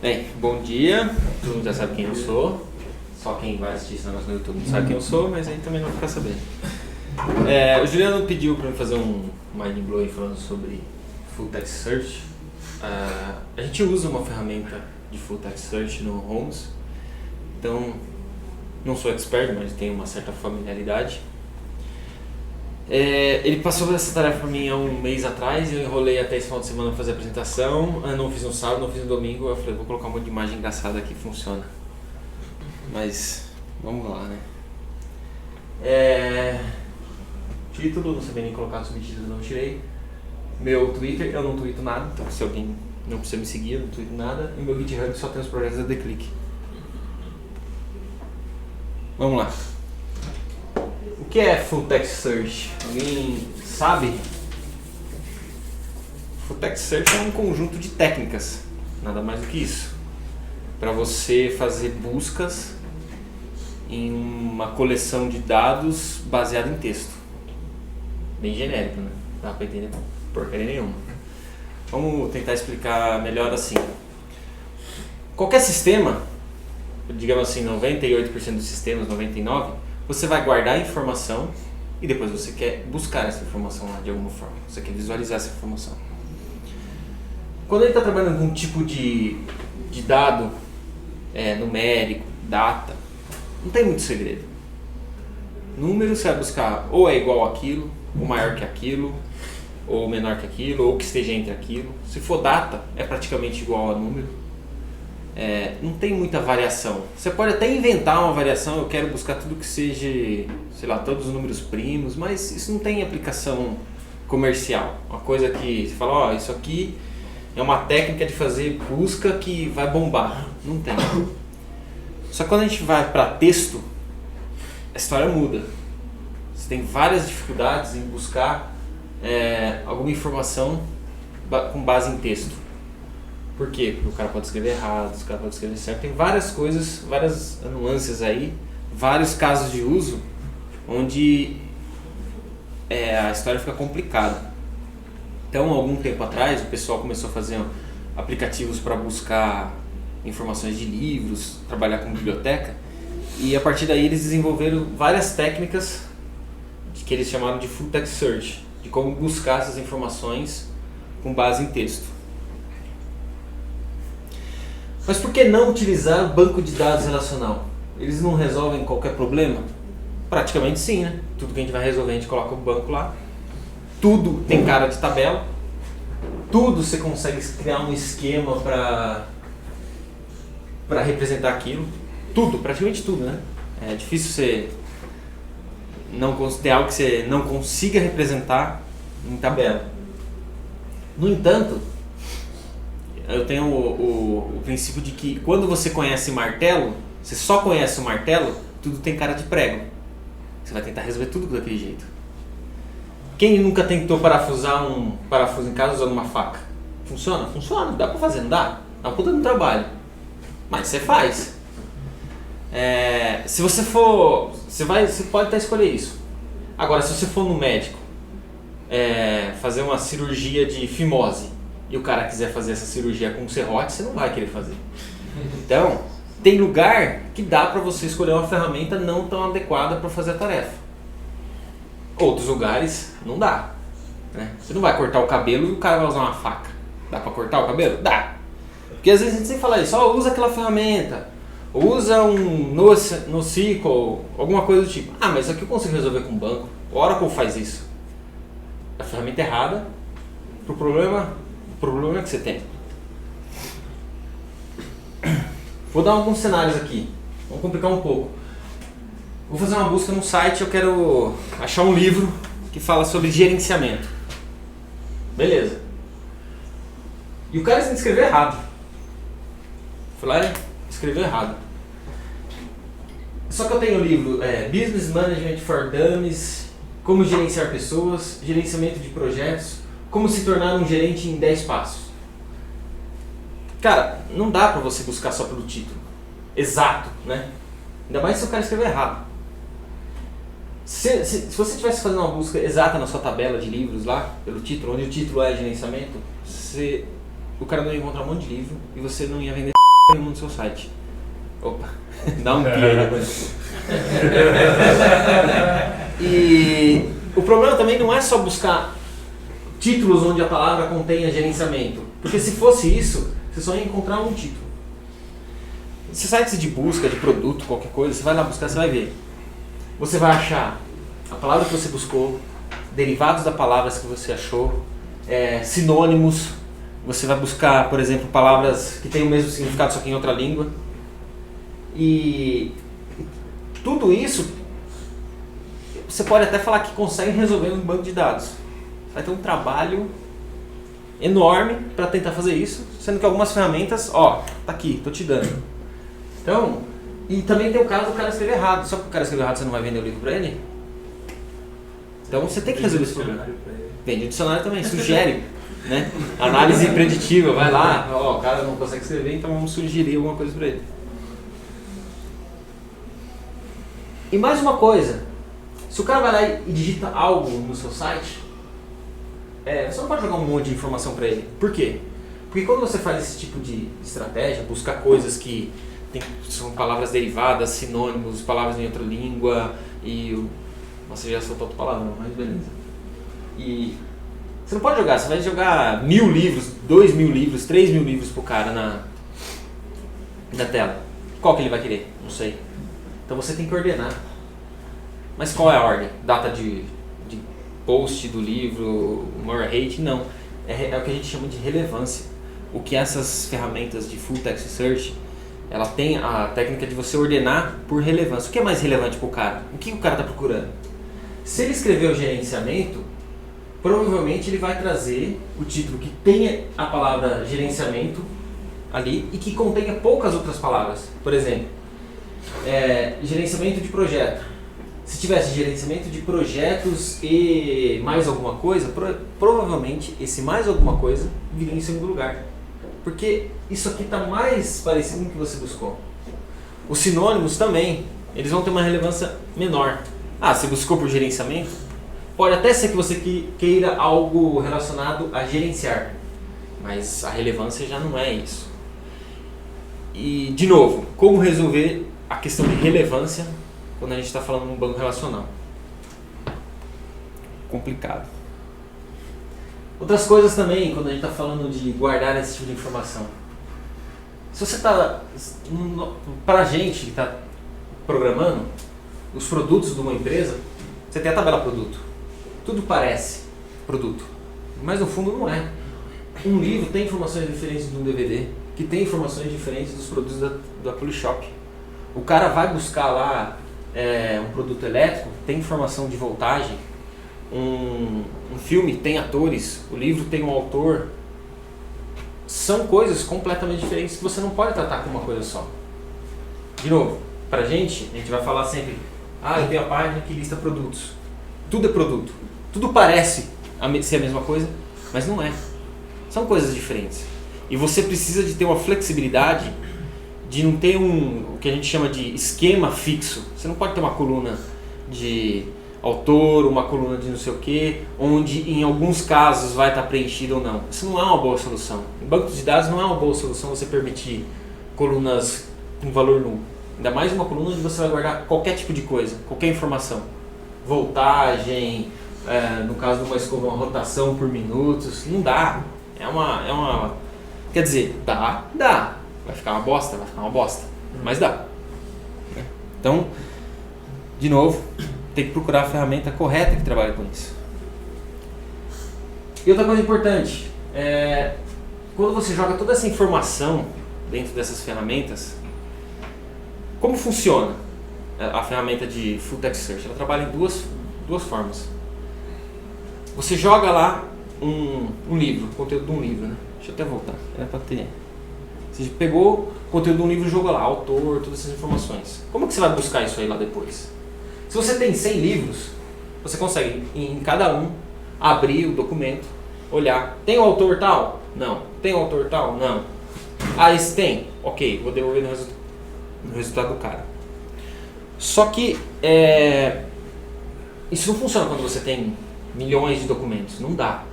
Bem, bom dia. Todo mundo já sabe quem eu sou. Só quem vai assistir esse negócio no YouTube não sabe quem eu sou, mas aí também não vai ficar sabendo. O Juliano pediu para eu fazer um mind blowing falando sobre Full Text Search. A gente usa uma ferramenta de Full Text Search no Homes. Então, não sou expert, mas tenho uma certa familiaridade. Ele passou essa tarefa para mim há um mês atrás e eu enrolei até esse final de semana para fazer a apresentação. Eu não fiz no sábado, não fiz no domingo. Eu falei, vou colocar um monte de imagem engraçada aqui, funciona. Mas, vamos lá, né? Título, não sabia nem colocar no subtítulo, não tirei. Meu Twitter, eu não tweeto nada, então se alguém não precisa me seguir, eu não tweeto nada. E meu GitHub só tem os projetos da TheClick. Vamos lá. O que é Full Text Search? Alguém sabe? Full Text Search é um conjunto de técnicas, nada mais do que isso, para você fazer buscas em uma coleção de dados baseada em texto. Bem genérico, né? Não dá para entender porcaria nenhuma. Vamos tentar explicar melhor assim. Qualquer sistema, digamos assim, 98% dos sistemas, 99%, você vai guardar a informação e depois você quer buscar essa informação lá de alguma forma. Você quer visualizar essa informação. Quando ele está trabalhando com um tipo de dado numérico, data, não tem muito segredo. Número você vai buscar ou é igual àquilo, ou maior que aquilo, ou menor que aquilo, ou que esteja entre aquilo. Se for data, é praticamente igual a número. Não tem muita variação. Você pode até inventar uma variação, eu quero buscar tudo que seja, sei lá, todos os números primos, mas isso não tem aplicação comercial. Uma coisa que você fala, isso aqui é uma técnica de fazer busca que vai bombar. Não tem. Só que quando a gente vai para texto, a história muda. Você tem várias dificuldades em buscar alguma informação com base em texto. Por quê? Porque o cara pode escrever errado, o cara pode escrever certo. Tem várias coisas, várias nuances aí, vários casos de uso onde a história fica complicada. Então, algum tempo atrás, o pessoal começou a fazer aplicativos para buscar informações de livros, trabalhar com biblioteca, e a partir daí eles desenvolveram várias técnicas que eles chamaram de Full Text Search, de como buscar essas informações com base em texto. Mas por que não utilizar o banco de dados relacional? Eles não resolvem qualquer problema? Praticamente sim, né? Tudo que a gente vai resolver, a gente coloca o banco lá. Tudo tem cara de tabela. Tudo você consegue criar um esquema para representar aquilo. Tudo, praticamente tudo, né? É difícil você ter algo que você não consiga representar em tabela. No entanto, eu tenho o princípio de que quando você conhece martelo, você só conhece o martelo, tudo tem cara de prego. Você vai tentar resolver tudo daquele jeito. Quem nunca tentou parafusar um parafuso em casa usando uma faca? Funciona? Funciona, dá pra fazer, não dá? Dá uma puta de trabalho. Mas você faz. Se você for, você pode até escolher isso. Agora, se você for no médico, fazer uma cirurgia de fimose, e o cara quiser fazer essa cirurgia com serrote, você não vai querer fazer. Então, tem lugar que dá para você escolher uma ferramenta não tão adequada para fazer a tarefa. Outros lugares não dá, né? Você não vai cortar o cabelo e o cara vai usar uma faca. Dá para cortar o cabelo? Dá. Porque às vezes a gente sempre fala isso, usa aquela ferramenta, usa um NoSQL, alguma coisa do tipo. Mas isso aqui eu consigo resolver com o banco. O Oracle faz isso. A ferramenta errada pro problema que você tem. Vou dar alguns cenários aqui. Vamos complicar um pouco. Vou fazer uma busca no site, eu quero achar um livro que fala sobre gerenciamento. Beleza. E o cara escreveu errado. Foi lá e escreveu errado. Só que eu tenho o livro Business Management for Dummies, Como Gerenciar Pessoas, Gerenciamento de Projetos, Como se tornar um gerente em 10 passos. Cara, não dá pra você buscar só pelo título exato, né? Ainda mais se o cara escrever errado. Se você estivesse fazendo uma busca exata na sua tabela de livros lá, pelo título, onde o título é gerenciamento, o cara não ia encontrar um monte de livro e você não ia vender. nenhuma no seu site. Opa, dá um pi aí depois. E o problema também não é só buscar títulos onde a palavra contenha gerenciamento, porque se fosse isso, você só ia encontrar um título. Se sites de busca, de produto, qualquer coisa, você vai lá buscar, você vai ver. Você vai achar a palavra que você buscou, derivados da palavras que você achou, sinônimos. Você vai buscar, por exemplo, palavras que têm o mesmo significado, só que em outra língua. E tudo isso, você pode até falar que consegue resolver um banco de dados. Vai ter um trabalho enorme para tentar fazer isso, sendo que algumas ferramentas, tá aqui, tô te dando. Então, e também tem o caso do cara escrever errado. Só porque o cara escreveu errado, você não vai vender o livro para ele? Então você tem que resolver esse problema. Vende o dicionário também, sugere, né? Análise preditiva, vai lá, o cara não consegue escrever, então vamos sugerir alguma coisa para ele. E mais uma coisa, se o cara vai lá e digita algo no seu site, você não pode jogar um monte de informação para ele. Por quê? Porque quando você faz esse tipo de estratégia, buscar coisas que são palavras derivadas, sinônimos, palavras em outra língua e... Nossa, já soltou outra palavra, mas beleza. E você não pode jogar, você vai jogar 1000 livros, 2000 livros, 3000 livros pro cara na tela. Qual que ele vai querer? Não sei. Então você tem que ordenar. Mas qual é a ordem? Data de post do livro, more rate? Não. É o que a gente chama de relevância. O que essas ferramentas de full text search, ela tem a técnica de você ordenar por relevância. O que é mais relevante para o cara? O que o cara está procurando? Se ele escreveu gerenciamento, provavelmente ele vai trazer o título que tenha a palavra gerenciamento ali e que contenha poucas outras palavras. Por exemplo, gerenciamento de projeto. Se tivesse gerenciamento de projetos e mais alguma coisa, provavelmente esse mais alguma coisa viria em segundo lugar. Porque isso aqui está mais parecido com o que você buscou. Os sinônimos também, eles vão ter uma relevância menor. Você buscou por gerenciamento? Pode até ser que você queira algo relacionado a gerenciar, mas a relevância já não é isso. E, de novo, como resolver a questão de relevância quando a gente está falando de um banco relacional? Complicado. Outras coisas também, quando a gente está falando de guardar esse tipo de informação. Se você está... Para a gente que está programando os produtos de uma empresa, você tem a tabela produto. Tudo parece produto, mas no fundo não é. Um livro tem informações diferentes de um DVD, que tem informações diferentes dos produtos da Polishop. O cara vai buscar lá um produto elétrico, tem informação de voltagem. Um filme tem atores, o livro tem um autor. São coisas completamente diferentes que você não pode tratar como uma coisa só. De novo, pra gente, a gente vai falar sempre: eu tenho a página que lista produtos. Tudo é produto. Tudo parece ser a mesma coisa, mas não é. São coisas diferentes. E você precisa de ter uma flexibilidade de não ter o que a gente chama de esquema fixo. Você não pode ter uma coluna de autor, uma coluna de não sei o que, onde em alguns casos vai estar preenchido ou não. Isso não é uma boa solução. Em bancos de dados não é uma boa solução você permitir colunas com valor nulo. Ainda mais uma coluna onde você vai guardar qualquer tipo de coisa, qualquer informação. Voltagem, no caso de uma escova, uma rotação por minutos. Não dá. Quer dizer, dá. Vai ficar uma bosta, mas dá. Então, de novo, tem que procurar a ferramenta correta que trabalha com isso. E outra coisa importante, quando você joga toda essa informação dentro dessas ferramentas, como funciona a ferramenta de Full Text Search? Ela trabalha em duas formas. Você joga lá um livro, o conteúdo de um livro, né? Deixa eu até voltar, era para ter. Você pegou o conteúdo de um livro e jogou lá, autor, todas essas informações. Como que você vai buscar isso aí lá depois? Se você tem 100 livros, você consegue em cada um abrir o documento, olhar. Tem o autor tal? Não. Tem o autor tal? Não. Esse tem? Ok, vou devolver no resultado do cara. Só que isso não funciona quando você tem milhões de documentos, não dá.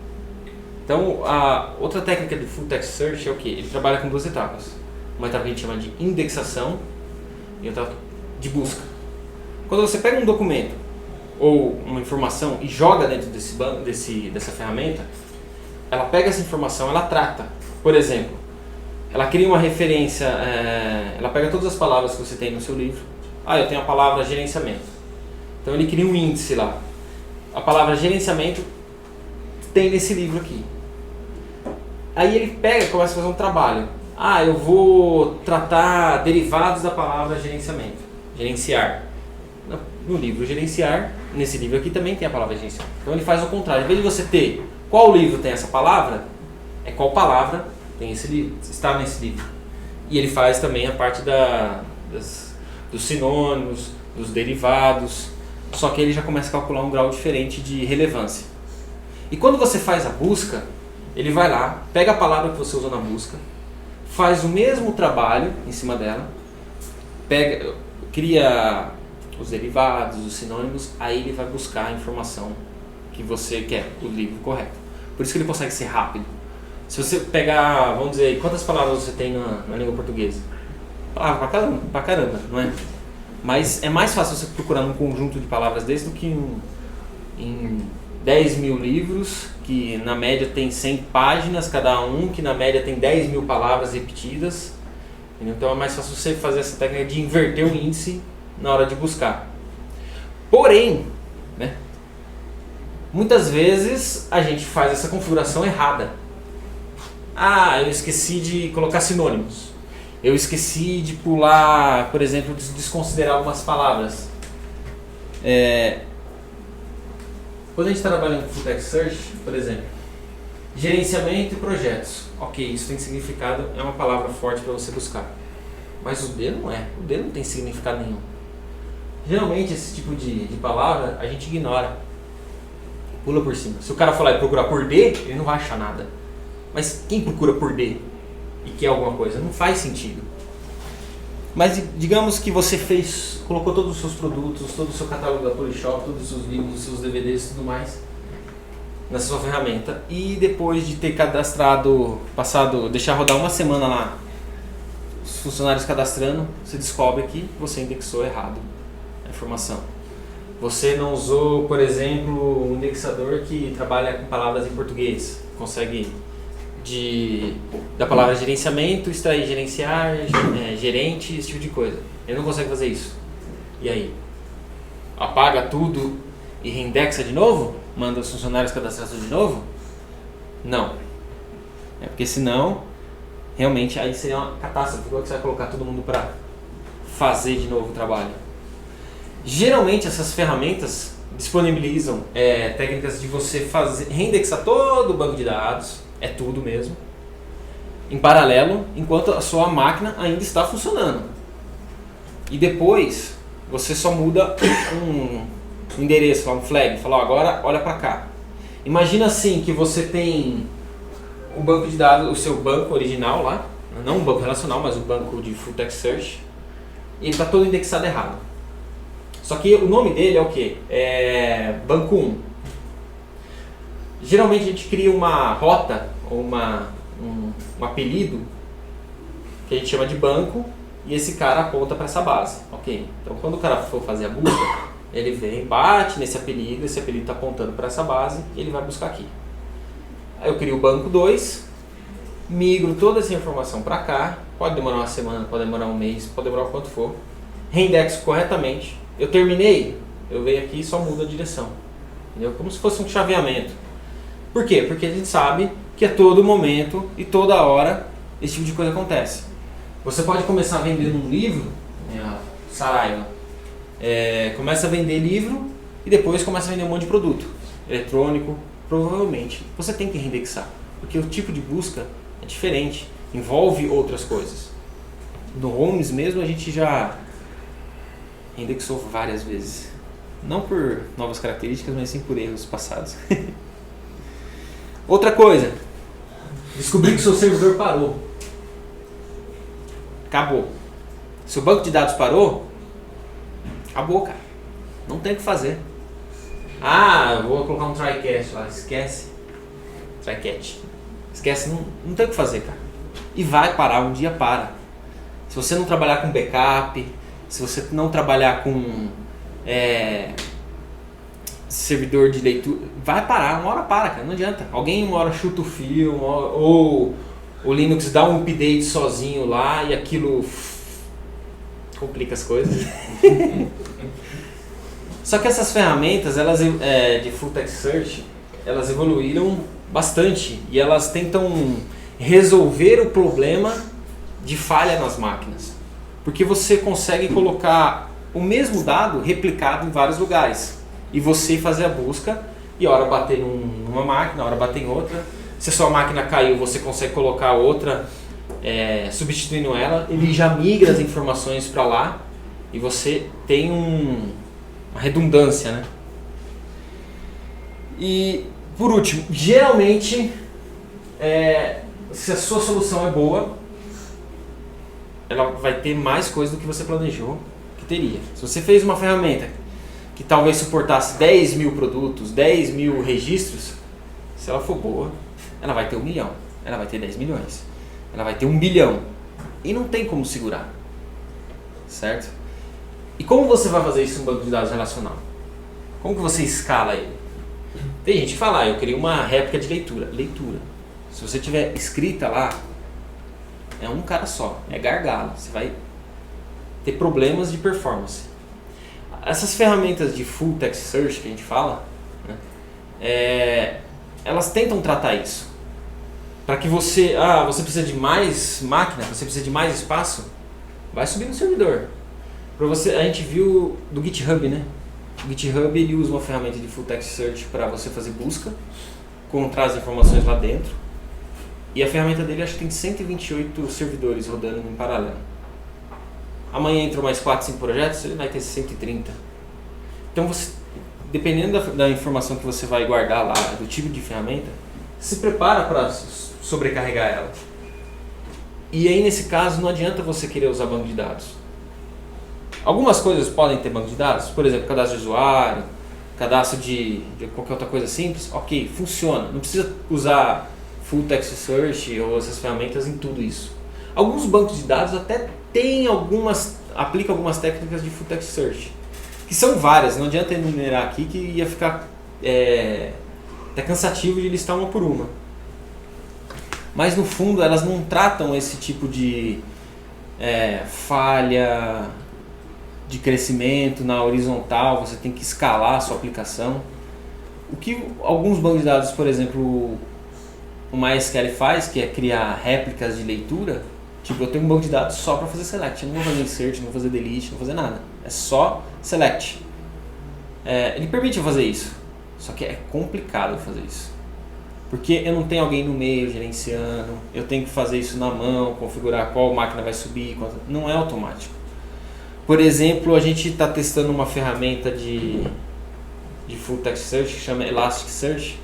Então, a outra técnica de Full Text Search é o quê? Ele trabalha com duas etapas. Uma etapa que a gente chama de indexação e outra de busca. Quando você pega um documento ou uma informação e joga dentro dessa ferramenta, ela pega essa informação, ela trata. Por exemplo, ela cria uma referência, ela pega todas as palavras que você tem no seu livro. Eu tenho a palavra gerenciamento. Então ele cria um índice lá. A palavra gerenciamento tem nesse livro aqui. Aí ele pega e começa a fazer um trabalho. Eu vou tratar derivados da palavra gerenciamento. Gerenciar. No livro gerenciar, nesse livro aqui também tem a palavra gerenciar. Então ele faz o contrário. Em vez de você ter qual livro tem essa palavra, é qual palavra tem esse livro, está nesse livro. E ele faz também a parte dos sinônimos, dos derivados, só que ele já começa a calcular um grau diferente de relevância. E quando você faz a busca, ele vai lá, pega a palavra que você usou na busca, faz o mesmo trabalho em cima dela, cria os derivados, os sinônimos, aí ele vai buscar a informação que você quer, o livro correto. Por isso que ele consegue ser rápido. Se você pegar, vamos dizer, quantas palavras você tem na língua portuguesa? Palavra pra caramba, não é? Mas é mais fácil você procurar num conjunto de palavras desse do que em 10 mil livros, que na média tem 100 páginas cada um, que na média tem 10 mil palavras repetidas. Então é mais fácil você fazer essa técnica de inverter o índice na hora de buscar. Porém, né, muitas vezes a gente faz essa configuração errada. Eu esqueci de colocar sinônimos. Eu esqueci de pular, por exemplo, desconsiderar algumas palavras. Quando a gente trabalha com Full Text Search, por exemplo, gerenciamento e projetos. Ok, isso tem significado, é uma palavra forte para você buscar. Mas o D não é. O D não tem significado nenhum. Geralmente esse tipo de palavra a gente ignora. Pula por cima. Se o cara for lá e procurar por D, ele não vai achar nada. Mas quem procura por D e quer alguma coisa? Não faz sentido. Mas digamos que você colocou todos os seus produtos, todo o seu catálogo da Polishop, todos os seus livros, os seus DVDs e tudo mais nessa sua ferramenta, e depois de ter deixar rodar uma semana lá, os funcionários cadastrando, você descobre que você indexou errado a informação. Você não usou, por exemplo, um indexador que trabalha com palavras em português, consegue da palavra gerenciamento extrair gerenciar, gerente, esse tipo de coisa. Ele não consegue fazer isso. E aí? Apaga tudo e reindexa de novo? Manda os funcionários cadastrar tudo de novo? Não. Porque senão, realmente, aí seria uma catástrofe. Como é que você vai colocar todo mundo para fazer de novo o trabalho? Geralmente, essas ferramentas disponibilizam técnicas de você reindexar todo o banco de dados, tudo mesmo, em paralelo, enquanto a sua máquina ainda está funcionando. E depois, você só muda um endereço, um flag, fala, agora olha para cá. Imagina assim que você tem o banco de dados, o seu banco original lá, não um banco relacional, mas o banco de Full Text Search, e ele está todo indexado errado. Só que o nome dele é o quê? Banco 1. Geralmente a gente cria uma rota ou um apelido que a gente chama de banco, e esse cara aponta para essa base. Ok? Então quando o cara for fazer a busca, ele vem, bate nesse apelido, esse apelido está apontando para essa base e ele vai buscar aqui. Aí eu crio o banco 2, migro toda essa informação para cá, pode demorar uma semana, pode demorar um mês, pode demorar o quanto for, reindexo corretamente. Eu terminei, eu venho aqui e só mudo a direção. Entendeu? Como se fosse um chaveamento. Por quê? Porque a gente sabe que a todo momento e toda hora esse tipo de coisa acontece. Você pode começar vendendo um livro, Saraiva, começa a vender livro e depois começa a vender um monte de produto eletrônico. Provavelmente você tem que reindexar, porque o tipo de busca é diferente, envolve outras coisas. No Homes mesmo a gente já indexou várias vezes, não por novas características, mas sim por erros passados. Outra coisa, descobri que seu servidor parou. Acabou. Se o banco de dados parou, acabou, cara. Não tem o que fazer. Vou colocar um try catch lá. Esquece. Try catch. Esquece, não tem o que fazer, cara. E vai parar, um dia para. Se você não trabalhar com backup, se você não trabalhar com servidor de leitura, vai parar, uma hora para, cara, não adianta. Alguém uma hora chuta o fio, ou o Linux dá um update sozinho lá e aquilo complica as coisas. Só que essas ferramentas, elas de Full Text Search, elas evoluíram bastante e elas tentam resolver o problema de falha nas máquinas. Porque você consegue colocar o mesmo dado replicado em vários lugares e você fazer a busca e a hora bater numa máquina, a hora bater em outra. Se a sua máquina caiu, você consegue colocar outra substituindo ela, ele já migra as informações para lá e você tem uma redundância, né? E por último, geralmente se a sua solução é boa, ela vai ter mais coisa do que você planejou que teria. Se você fez uma ferramenta que talvez suportasse 10 mil produtos, 10 mil registros, se ela for boa, ela vai ter 1 milhão, ela vai ter 10 milhões, ela vai ter 1 bilhão e não tem como segurar, certo? E como você vai fazer isso no banco de dados relacional? Como que você escala ele? Tem gente que fala, eu queria uma réplica de leitura. Se você tiver escrita lá, é um cara só, é gargalo, você vai ter problemas de performance. Essas ferramentas de Full Text Search que a gente fala, né, elas tentam tratar isso. Para que você precisa de mais máquina, você precisa de mais espaço, vai subir no servidor. A gente viu do GitHub, né? O GitHub ele usa uma ferramenta de Full Text Search para você fazer busca, encontrar as informações lá dentro. E a ferramenta dele acho que tem 128 servidores rodando em paralelo. Amanhã entram mais 4, 5 projetos, ele vai ter 130. Então você, dependendo da informação que você vai guardar lá, do tipo de ferramenta, se prepara para sobrecarregar ela. E aí nesse caso não adianta você querer usar banco de dados. Algumas coisas podem ter banco de dados, por exemplo, cadastro de usuário, cadastro de qualquer outra coisa simples, ok, funciona. Não precisa usar Full Text Search ou essas ferramentas em tudo isso. Alguns bancos de dados até aplicam algumas técnicas de Full Text Search, que são várias, não adianta enumerar aqui que ia ficar até cansativo de listar uma por uma. Mas no fundo elas não tratam esse tipo de falha de crescimento na horizontal, você tem que escalar a sua aplicação. O que alguns bancos de dados, por exemplo, o MySQL faz, que é criar réplicas de leitura. Tipo, eu tenho um banco de dados só para fazer select, eu não vou fazer insert, não vou fazer delete, não vou fazer nada. É só select. Ele permite eu fazer isso, só que é complicado fazer isso. Porque eu não tenho alguém no meio gerenciando, eu tenho que fazer isso na mão, configurar qual máquina vai subir, não é automático. Por exemplo, a gente está testando uma ferramenta de Full Text Search que chama Elasticsearch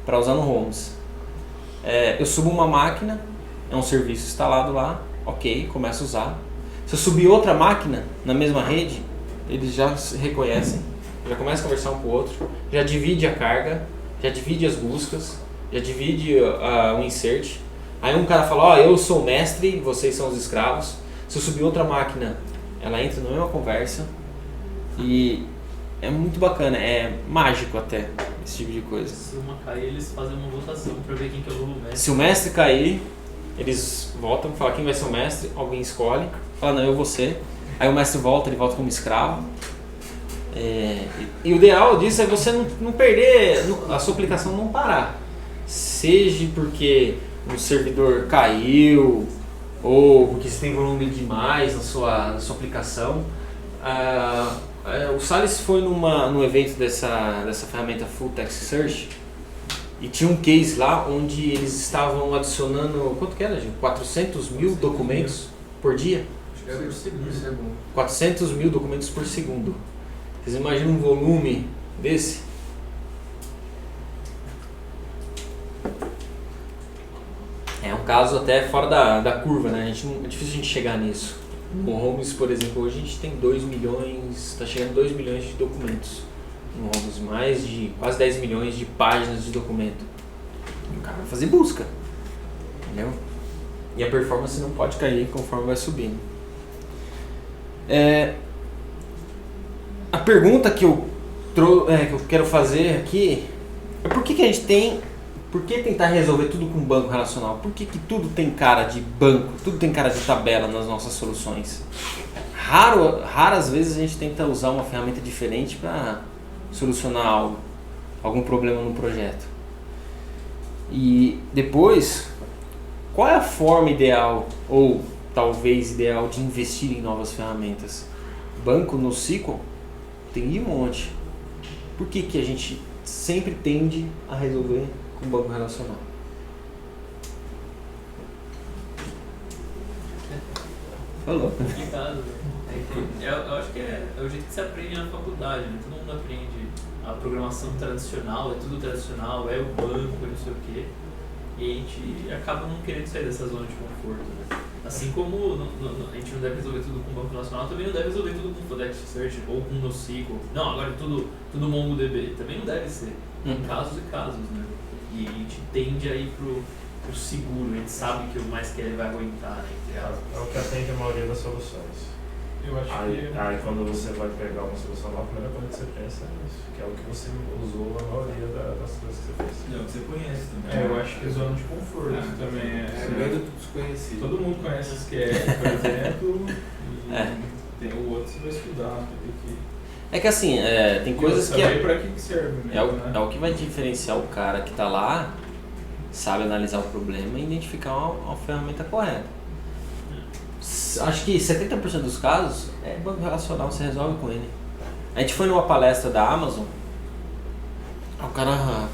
para usar no Homes. Eu subo uma máquina, é um serviço instalado lá, ok, começo a usar. Se eu subir outra máquina na mesma rede, eles já se reconhecem, já começam a conversar um com o outro, já divide a carga, já divide as buscas, já divide o insert. Aí um cara fala, eu sou o mestre, vocês são os escravos. Se eu subir outra máquina, ela entra na mesma conversa e é muito bacana, é mágico até esse tipo de coisa. Se uma cair, eles fazem uma votação para ver quem que é o novo mestre. Se o mestre cair, eles voltam, falam quem vai ser o mestre, alguém escolhe, fala não, eu vou ser. Aí o mestre volta, ele volta como escravo. E o ideal disso é você não perder, a sua aplicação não parar. Seja porque o servidor caiu, ou porque você tem volume demais na sua aplicação. O Salles foi num evento dessa ferramenta Full Text Search e tinha um case lá onde eles estavam adicionando, quanto que era, gente? 400 mil documentos por dia? Acho que era por segundo. 400 mil documentos por segundo. Vocês imaginam um volume desse? É um caso até fora da curva, né? É difícil a gente chegar nisso. No Homes, por exemplo, hoje a gente tem 2 milhões, está chegando a 2 milhões de documentos no Homes, mais de quase 10 milhões de páginas de documento. E o cara vai fazer busca, entendeu? E a performance não pode cair conforme vai subindo. A pergunta que eu quero fazer aqui é por que a gente tem... Por que tentar resolver tudo com banco relacional? Por que tudo tem cara de banco, tudo tem cara de tabela nas nossas soluções? Raras vezes a gente tenta usar uma ferramenta diferente para solucionar algo, algum problema no projeto. E depois, qual é a forma ideal, ou talvez ideal, de investir em novas ferramentas? Banco no SQL tem um monte. Por que a gente sempre tende a resolver com banco relacional? Falou. Complicado, né? Eu acho que é o jeito que se aprende na faculdade, né? Todo mundo aprende a programação tradicional, é tudo tradicional, é o banco, é não sei o quê. E a gente acaba não querendo sair dessa zona de conforto, né? Assim como a gente não deve resolver tudo com banco relacional, também não deve resolver tudo com Elasticsearch ou com NoSQL. Não, agora tudo MongoDB. Também não deve ser. Tem casos e casos, né? E a gente tende a ir pro seguro, a gente sabe que o mais que ele vai aguentar, né? É o que atende a maioria das soluções. Eu acho Aí quando você vai pegar uma solução nova, a primeira coisa que você pensa é isso, que é o que você usou a maioria das coisas que você fez. É o que você conhece também. Eu acho que é zona de conforto também. É medo do desconhecido. Todo mundo conhece o SQL, por exemplo, e tem o outro que você vai estudar. É que assim, tem coisas que... Pra que serve mesmo, é o que vai diferenciar o cara que está lá, sabe analisar o problema e identificar uma ferramenta correta. Acho que 70% dos casos é banco relacional, você resolve com ele. A gente foi numa palestra da Amazon, o cara...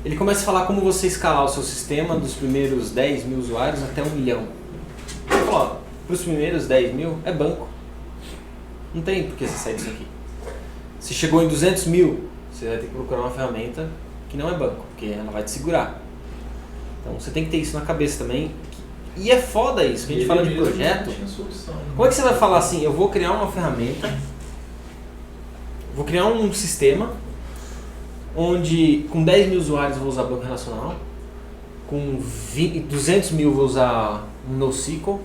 Ele começa a falar como você escalar o seu sistema dos primeiros 10 mil usuários até 1 milhão. Ele falou, para os primeiros 10 mil é banco. Não tem por que você sair disso aqui. Se chegou em 200 mil, você vai ter que procurar uma ferramenta que não é banco, porque ela vai te segurar. Então você tem que ter isso na cabeça também. E é foda isso, que a gente fala de projeto. Como é que você vai falar assim, eu vou criar uma ferramenta, vou criar um sistema onde com 10 mil usuários eu vou usar banco relacional, com 200 mil eu vou usar um NoSQL,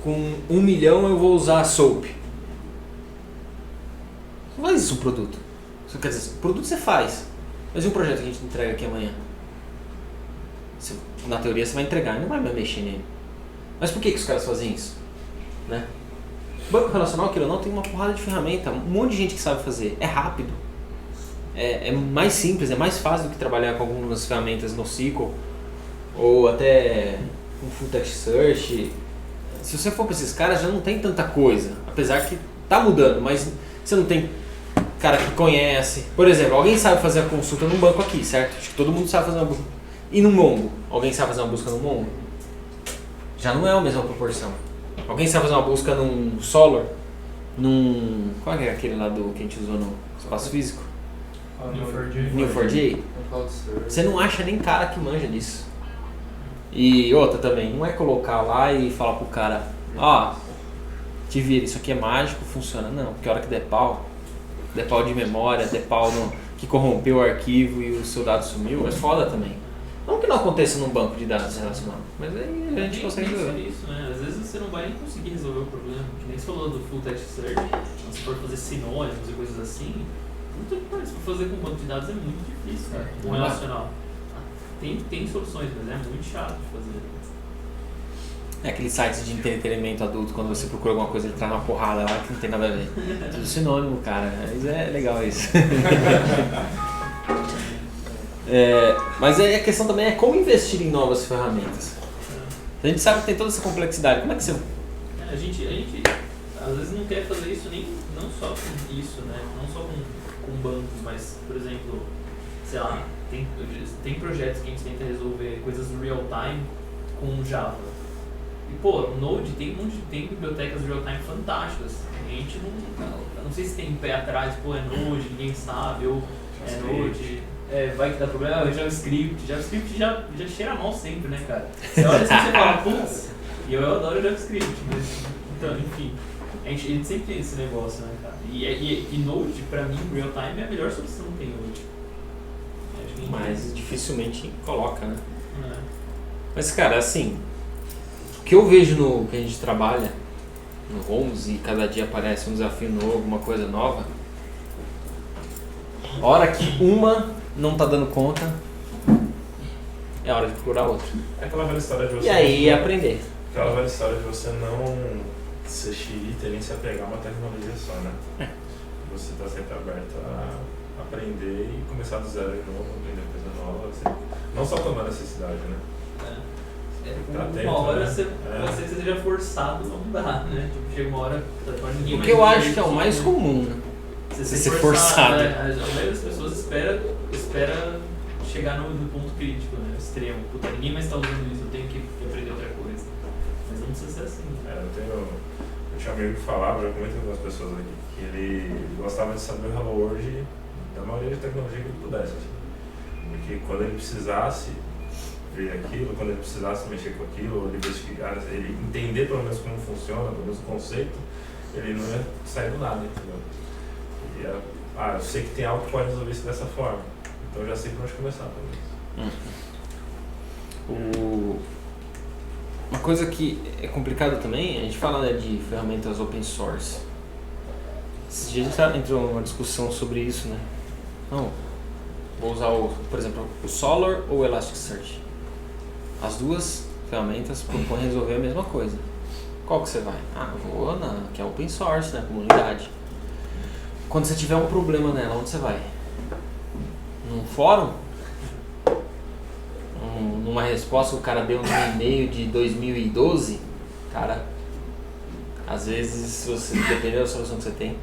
com 1 milhão eu vou usar SOAP. Não faz isso um produto. Isso quer dizer, o produto você faz, mas e um projeto que a gente entrega aqui amanhã? Na teoria você vai entregar e não vai mais mexer nele. Mas por que os caras fazem isso? Né? Banco relacional, aquilo não, tem uma porrada de ferramenta, um monte de gente que sabe fazer. É rápido. É mais simples, é mais fácil do que trabalhar com algumas ferramentas no SQL ou até com Full Text Search. Se você for para esses caras, já não tem tanta coisa. Apesar que tá mudando, mas você não tem cara que conhece. Por exemplo, alguém sabe fazer a consulta num banco aqui, certo? Acho que todo mundo sabe fazer uma busca. E no Mongo? Alguém sabe fazer uma busca no Mongo? Já não é a mesma proporção. Alguém sabe fazer uma busca num Solr? Qual é aquele lá que a gente usou no espaço físico? Neo4j. Você não acha nem cara que manja disso. E outra também, não é colocar lá e falar pro cara, te vira, isso aqui é mágico, funciona. Não, porque a hora que der pau de memória, der pau que corrompeu o arquivo e o seu dado sumiu, é foda também. Não que não aconteça num banco de dados relacional, mas aí a gente consegue resolver. Isso, né? Às vezes você não vai nem conseguir resolver o problema, que nem você falou do Full Text Search, se for fazer sinônimos e coisas assim, se for fazer com banco de dados é muito difícil, cara, com relacional. Tem soluções, mas é muito chato de fazer. É aqueles sites de entretenimento adulto, quando você procura alguma coisa, ele traz uma porrada lá que não tem nada a ver. Tudo sinônimo, cara, mas é legal isso. Mas a questão também é como investir em novas ferramentas. A gente sabe que tem toda essa complexidade. Como é que você... A gente às vezes não quer fazer isso não só com isso, né? Não só com bancos, mas, por exemplo, sei lá, tem projetos que a gente tenta resolver coisas real time com Java. E pô, Node tem bibliotecas real time fantásticas. A gente não sei se tem pé atrás, é Node, ninguém sabe, ou é Node. Vai que dá problema, JavaScript já cheira mal sempre, né, cara? Você olha assim e você fala, putz, e eu adoro JavaScript, mas, então, enfim, a gente sempre tem esse negócio, né, cara? E Node, pra mim, real time é a melhor solução que tem hoje. Mas dificilmente coloca, né? Mas, cara, assim, que eu vejo no que a gente trabalha no Homes e cada dia aparece um desafio novo, uma coisa nova. A hora que uma não tá dando conta, é hora de procurar outra. É aquela velha história de você. E aí aprender. Aquela velha história de você não ser xiita e nem se apegar a uma tecnologia só, né? Você tá sempre aberto a aprender e começar do zero de novo, aprender coisa nova, assim. Não só quando há necessidade, né? Tá Uma atento, hora né? você seja forçado a mudar, né? Tipo, chega uma hora ninguém O mais que eu acho direito que é o mais de- comum, né? Você ser forçado. Né? A maioria das pessoas espera chegar no ponto crítico, né? Extremo. Puta, ninguém mais está usando isso, eu tenho que aprender outra coisa. Mas não precisa ser assim. Eu tinha um amigo que falava, já comentei com algumas pessoas aqui, que ele gostava de saber o Hello World da maioria de tecnologia que ele pudesse. Assim. Porque quando ele precisasse ver aquilo, quando ele precisasse mexer com aquilo, ou ele investigar, ele entender pelo menos como funciona, pelo menos o conceito, ele não ia sair do nada, entendeu? Eu sei que tem algo que pode resolver isso dessa forma, então eu já sei por onde começar, pelo menos. Uma coisa que é complicada também, a gente fala, né, de ferramentas open source. Esses dias a gente entrou numa discussão sobre isso, né? Não, vou usar, por exemplo, o Solr ou o Elasticsearch. As duas ferramentas propõem resolver a mesma coisa. Qual que você vai? Eu vou na que é open source, né, comunidade. Quando você tiver um problema nela, onde você vai? Num fórum? Numa resposta que o cara deu no e-mail de 2012? Cara, às vezes, se você, dependendo da solução que você tem,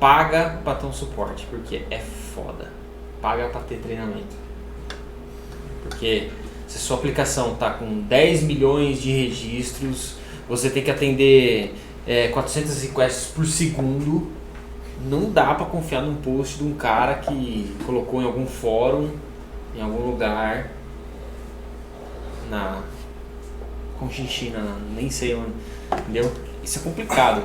paga pra ter um suporte, porque é foda. Paga pra ter treinamento. Porque se sua aplicação tá com 10 milhões de registros, você tem que atender 400 requests por segundo, não dá pra confiar num post de um cara que colocou em algum fórum, em algum lugar, na Conchinchina, nem sei onde, entendeu? Isso é complicado.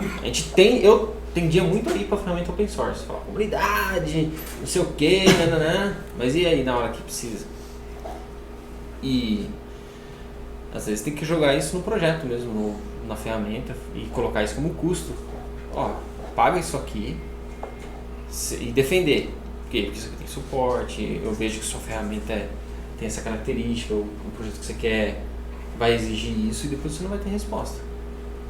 Eu tendia muito aí pra ferramenta open source, falar comunidade, não sei o que, mas e aí na hora que precisa? E às vezes tem que jogar isso no projeto mesmo, na ferramenta, e colocar isso como custo. Paga isso aqui e defender. Por quê? Porque isso aqui tem suporte, eu vejo que sua ferramenta tem essa característica, o projeto que você quer vai exigir isso e depois você não vai ter resposta.